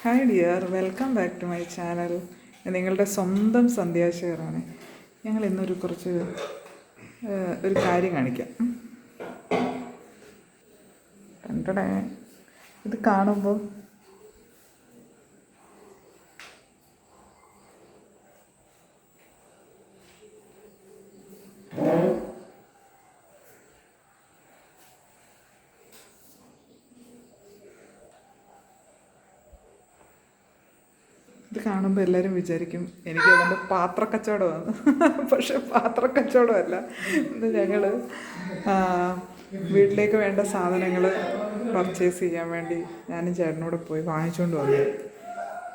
Hi dear, welcome back to my channel. നിങ്ങളുടെ സ്വന്തം സന്ധ്യാശേഖറാണ്. ഞങ്ങൾ ഇന്നൊരു ഒരു കാര്യം കാണിക്കാം. കണ്ടടേ, ഇത് കാണുമ്പോൾ എല്ലാവരും വിചാരിക്കും എനിക്ക് അതുകൊണ്ട് പാത്രക്കച്ചവടമാണ്. പക്ഷെ പാത്രക്കച്ചവടമല്ല. ഇന്ന് ഞങ്ങൾ വീട്ടിലേക്ക് വേണ്ട സാധനങ്ങൾ പർച്ചേസ് ചെയ്യാൻ വേണ്ടി ഞാനും ചേട്ടനോട് പോയി വാങ്ങിച്ചുകൊണ്ട് വന്നു.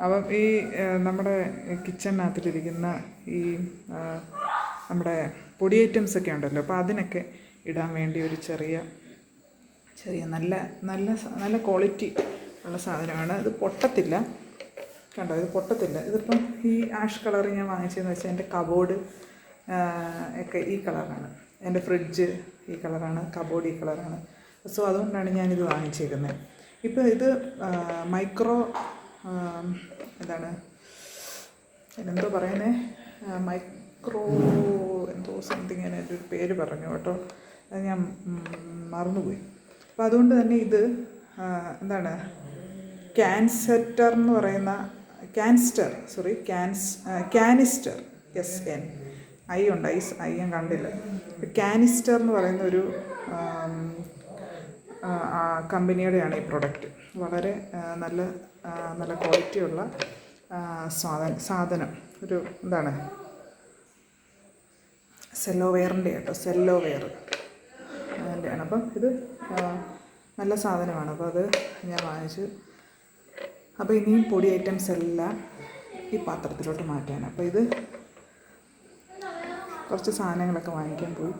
അപ്പം ഈ നമ്മുടെ കിച്ചണിനകത്തിലിരിക്കുന്ന ഈ നമ്മുടെ പൊടി ഐറ്റംസൊക്കെ ഉണ്ടല്ലോ, അപ്പോൾ അതിനൊക്കെ ഇടാൻ വേണ്ടി ഒരു ചെറിയ നല്ല ക്വാളിറ്റി ഉള്ള സാധനമാണ്. ഇത് പൊട്ടത്തില്ല, കണ്ടോ, ഇത് പൊട്ടത്തില്ല. ഇതിപ്പം ഈ ആഷ് കളർ ഞാൻ വാങ്ങിച്ചതെന്ന് വെച്ചാൽ എൻ്റെ കബോർഡ് ഒക്കെ ഈ കളറാണ്, എൻ്റെ ഫ്രിഡ്ജ് ഈ കളറാണ്, കബോർഡ് ഈ കളറാണ്. സോ അതുകൊണ്ടാണ് ഞാനിത് വാങ്ങിച്ചേക്കുന്നത്. ഇപ്പോൾ ഇത് മൈക്രോ എന്തോ പറയുന്നത്, മൈക്രോ എന്തോ സംതിങ്, എൻ്റെ ഒരു പേര് പറഞ്ഞു കേട്ടോ, അത് ഞാൻ മറന്നുപോയി. അപ്പോൾ അതുകൊണ്ട് തന്നെ ഇത് ക്യാൻസ്റ്റർ എന്ന് പറയുന്ന കാനിസ്റ്റർ, ഐ ഉണ്ട്, ഐ ഞാൻ കണ്ടില്ല. കാനിസ്റ്റർ എന്ന് പറയുന്ന ഒരു കമ്പനിയുടെയാണ് ഈ പ്രൊഡക്റ്റ്. വളരെ നല്ല ക്വാളിറ്റിയുള്ള സാധനം. ഒരു സെല്ലോവെയറിൻ്റെ കേട്ടോ, സെല്ലോവെയർ അതിൻ്റെയാണ്. അപ്പം ഇത് നല്ല സാധനമാണ്. അപ്പോൾ അത് ഞാൻ വാങ്ങിച്ചു. അപ്പോൾ ഇനിയും പൊടി ഐറ്റംസ് എല്ലാം ഈ പാത്രത്തിലോട്ട് മാറ്റാൻ. അപ്പോൾ ഇത് കുറച്ച് സാധനങ്ങളൊക്കെ വാങ്ങിക്കാൻ പോയി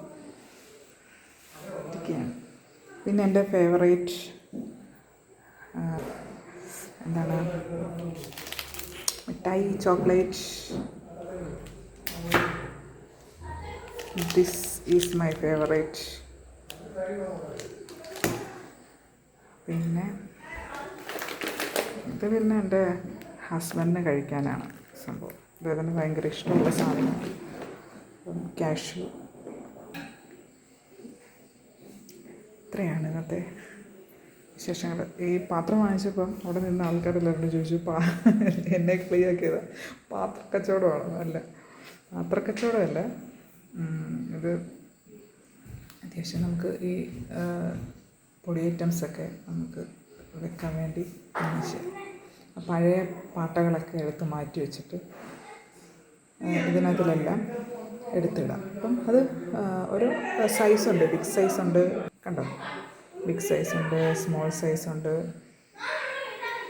ഇരിക്കുകയാണ്. പിന്നെ എൻ്റെ ഫേവറേറ്റ് മിഠായി, chocolate. This is my favourite. പിന്നെ എൻ്റെ ഹസ്ബൻഡിന് കഴിക്കാനാണ് സംഭവം. ഇതതിന് ഭയങ്കര ഇഷ്ടമുള്ള സാധനമാണ്. കാഷ്യൂ. ഇത്രയാണ് ഇന്നത്തെ വിശേഷങ്ങൾ. ഈ പാത്രം വാങ്ങിച്ചപ്പം അവിടെ നിന്ന് ആൾക്കാരെല്ലാവരും ചോദിച്ചു, എന്നെ ക്ലിയറാക്കിയത് പാത്രക്കച്ചവടമാണ്. അല്ല, പാത്രക്കച്ചവടമല്ല. ഇത് അത്യാവശ്യം നമുക്ക് ഈ പൊടി ഐറ്റംസൊക്കെ നമുക്ക് വെക്കാൻ വേണ്ടി പഴയ പാട്ടകളൊക്കെ എടുത്ത് മാറ്റി വെച്ചിട്ട് ഇതിനകത്തിലെല്ലാം എടുത്തിടാം. അപ്പം അത് ഓരോ സൈസുണ്ട്. ബിഗ് സൈസുണ്ട്, കണ്ടോ, ബിഗ് സൈസുണ്ട്, സ്മോൾ സൈസുണ്ട്,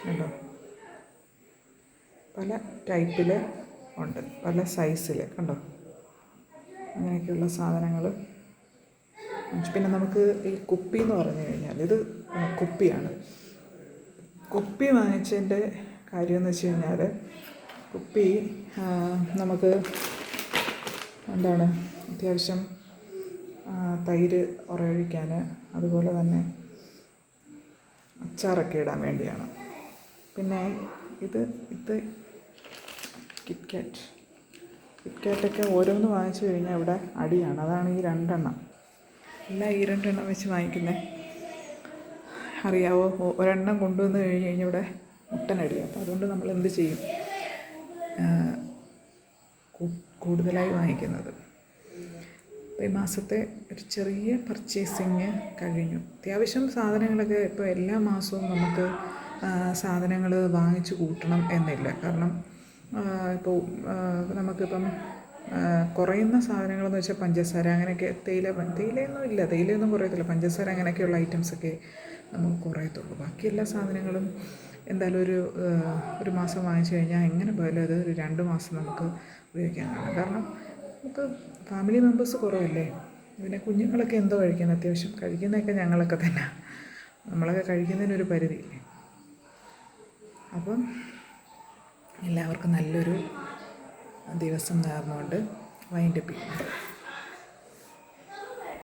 കണ്ടോ, പല ടൈപ്പിൽ ഉണ്ട്, പല സൈസിൽ, കണ്ടോ, അങ്ങനെയൊക്കെയുള്ള സാധനങ്ങൾ. പിന്നെ നമുക്ക് ഈ കുപ്പി എന്ന് പറഞ്ഞു കഴിഞ്ഞാൽ ഇത് കുപ്പിയാണ്. കുപ്പി വാങ്ങിച്ചതിൻ്റെ കാര്യമെന്ന് വെച്ച് കഴിഞ്ഞാൽ, കുപ്പി നമുക്ക് അത്യാവശ്യം തൈര് ഉറയൊഴിക്കാൻ, അതുപോലെ തന്നെ അച്ചാറൊക്കെ ഇടാൻ വേണ്ടിയാണ്. പിന്നെ ഇത് കിറ്റ്കാറ്റൊക്കെ ഓരോന്ന് വാങ്ങിച്ചു കഴിഞ്ഞാൽ ഇവിടെ അടിയാണ്. അതാണ് ഈ രണ്ടെണ്ണം, എല്ലാം ഈ രണ്ടെണ്ണം വെച്ച് വാങ്ങിക്കുന്നത്. അറിയാവോ, ഒരെണ്ണം കൊണ്ടുവന്ന് കഴിഞ്ഞ് കഴിഞ്ഞാൽ ഇവിടെ മുട്ടനടിയാണ്. അപ്പോൾ അതുകൊണ്ട് നമ്മൾ എന്ത് ചെയ്യും, കൂടുതലായി വാങ്ങിക്കുന്നത്. അപ്പോൾ ഈ മാസത്തെ ഒരു ചെറിയ പർച്ചേസിങ് കഴിഞ്ഞു. അത്യാവശ്യം സാധനങ്ങളൊക്കെ ഇപ്പോൾ എല്ലാ മാസവും നമുക്ക് സാധനങ്ങൾ വാങ്ങിച്ച് കൂട്ടണം എന്നില്ല. കാരണം ഇപ്പോൾ നമുക്കിപ്പം കുറയുന്ന സാധനങ്ങളെന്ന് വെച്ചാൽ പഞ്ചസാര, അങ്ങനെയൊക്കെ, തേയിലയൊന്നും കുറയത്തില്ല. പഞ്ചസാര അങ്ങനെയൊക്കെയുള്ള ഐറ്റംസൊക്കെ നമുക്ക് കുറയത്തുള്ളൂ. ബാക്കി എല്ലാ സാധനങ്ങളും എന്തായാലും ഒരു മാസം വാങ്ങിച്ചു കഴിഞ്ഞാൽ എങ്ങനെ പോയാലും അത് ഒരു 2 മാസം നമുക്ക് ഉപയോഗിക്കാൻ കാണും. കാരണം നമുക്ക് ഫാമിലി മെമ്പേഴ്സ് കുറവല്ലേ. പിന്നെ കുഞ്ഞുങ്ങളൊക്കെ എന്തോ കഴിക്കുന്നത്, അത്യാവശ്യം കഴിക്കുന്നതൊക്കെ ഞങ്ങളൊക്കെ തന്നെ, നമ്മളൊക്കെ കഴിക്കുന്നതിനൊരു പരിധിയില്ലേ. അപ്പം എല്ലാവർക്കും നല്ലൊരു ദിവസം നേർന്നുകൊണ്ട് വൈൻഡപ്പ് ചെയ്യുന്നു.